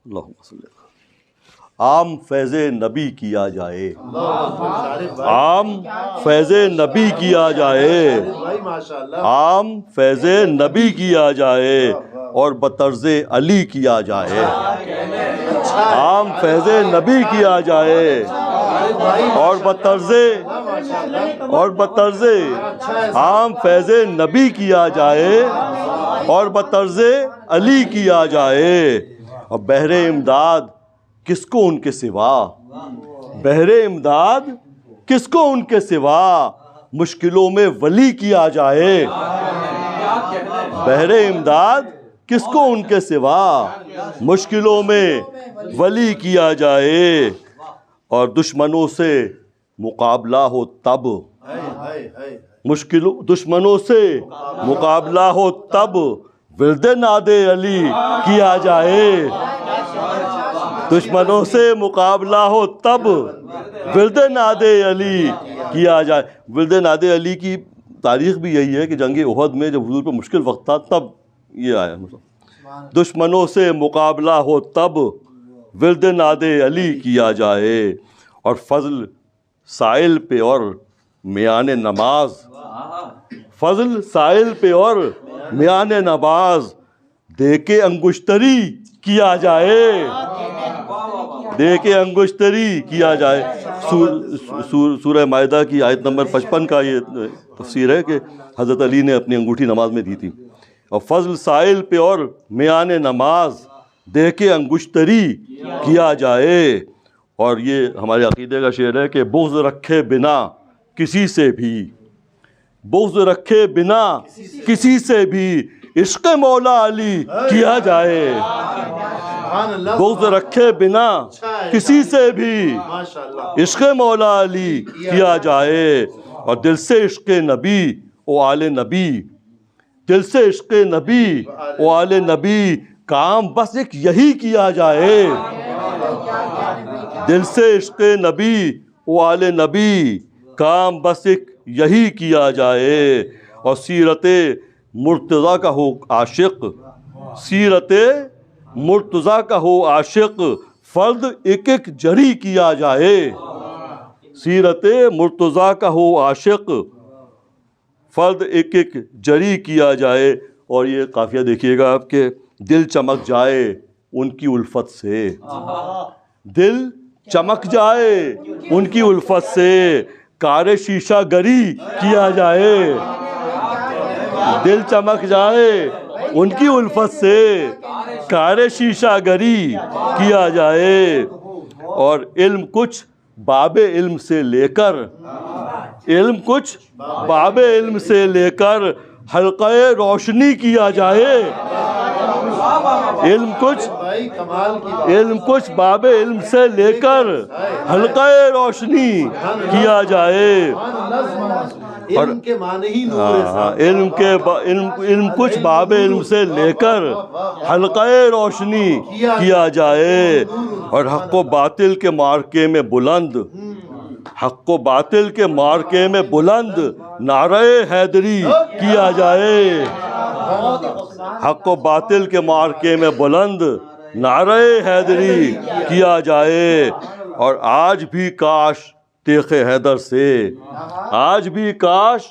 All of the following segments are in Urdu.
اللہم صلی اللہ. عام فیض نبی کیا جائے, عام فیض نبی کیا جائے, عام فیض نبی کیا جائے اور بطرز علی کیا جائے. عام فیض نبی کیا جائے اور بطرز عام فیض نبی کیا جائے اور بطرز علی کیا جائے. اور بحر امداد کس کو ان کے سوا, بحر امداد کس کو ان کے سوا, مشکلوں میں ولی کیا جائے. بحر امداد کس کو ان کے سوا, مشکلوں میں ولی کیا جائے. اور دشمنوں سے مقابلہ ہو تب, دشمنوں سے مقابلہ ہو تب ورد ناد علی کیا جائے. دشمنوں سے مقابلہ ہو تب ورد ناد علی کیا جائے. ورد ناد علی کی تاریخ بھی یہی ہے کہ جنگ احد میں جب حضور پہ مشکل وقت تھا تب یہ آیا. دشمنوں سے مقابلہ ہو تب ورد ناد علی کیا جائے. اور فضل سائل پہ اور میان نماز, فضل سائل پہ اور میان نماز دے کے انگشتری کیا جائے, دے کے انگشتری کیا جائے. سورہ مائدہ کی آیت نمبر 55 کا یہ تفسیر ہے کہ حضرت علی نے اپنی انگوٹھی نماز میں دی تھی. اور فضل سائل پہ اور میان نماز دے کے انگشتری کیا جائے. اور یہ ہمارے عقیدے کا شعر ہے کہ بغض رکھے بنا کسی سے بھی, بغض رکھے بنا کسی سے بھی عشق مولا علی کیا جائے. بغض رکھے بنا کسی سے بھی عشق مولا علی کیا جائے. اور دل سے عشق نبی و آل نبی, دل سے عشق نبی و آل نبی کام بس ایک یہی کیا جائے. دل سے عشق نبی و آل نبی کام بس ایک یہی کیا جائے. اور سیرت مرتضیٰ کا ہو عاشق, سیرت مرتضیٰ کا ہو عاشق فرد ایک ایک جری کیا جائے. سیرت مرتضیٰ کا ہو عاشق فرد ایک ایک جری کیا جائے. اور یہ قافیہ دیکھیے گا آپ کے دل چمک جائے ان کی الفت سے, دل چمک جائے ان کی الفت سے کار شیشہ گری کیا جائے. دل چمک جائے ان کی الفت سے کار شیشہ گری کیا جائے. اور علم کچھ باب علم سے لے کر, علم کچھ باب علم سے لے کر حلقہ روشنی کیا جائے. علم کچھ باب علم سے لے کر حلقہ روشنی کیا جائے. اور علم کچھ باب علم سے لے کر حلقہ روشنی کیا جائے. اور حق و باطل کے معرکے میں بلند, حق و باطل کے معرکے میں بلند نعرہ حیدری کیا جائے. حق و باطل کے معرکے میں بلند نعرہ حیدری کیا جائے. اور آج بھی کاش تیغ حیدر سے, آج بھی کاش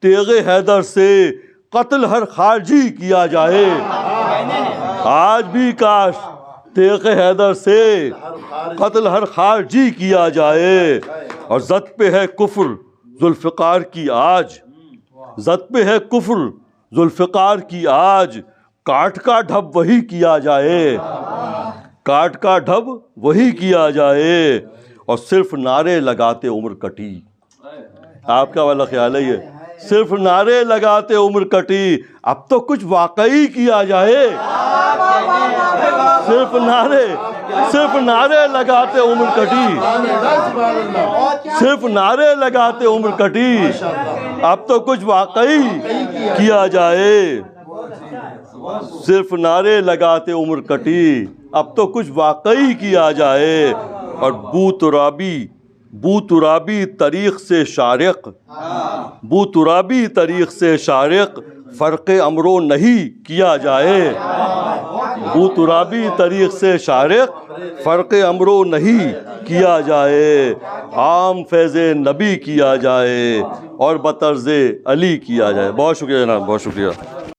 تیغ حیدر سے قتل ہر خارجی کیا جائے. آج بھی کاش تیغ حیدر سے قتل ہر خارجی کیا جائے. اور زد پہ ہے کفر ذوالفقار کی آج, زد پہ ہے کفر ذوالفقار کی آج کاٹ کا ڈھب وہی کیا جائے, کاٹ کا ڈھب وہی کیا جائے. اور صرف نعرے لگاتے عمر کٹی, آپ کا والا خیال ہے یہ, صرف نعرے لگاتے عمر کٹی, اب تو کچھ واقعی کیا جائے. صرف نعرے لگاتے عمر کٹی, صرف نعرے لگاتے عمر کٹی, اب تو کچھ واقعی کیا جائے. صرف نعرے لگاتے عمر کٹی, اب تو کچھ واقعی کیا جائے. اور بو ترابی طریق سے شارق, بو ترابی طریق سے شارق فرق امرو نہیں کیا جائے. وہ ترابی طریق سے شارق فرق امرو نہیں کیا جائے، عام فیض نبی کیا جائے اور بطرز علی کیا جائے۔ بہت شکریہ جناب، بہت شکریہ۔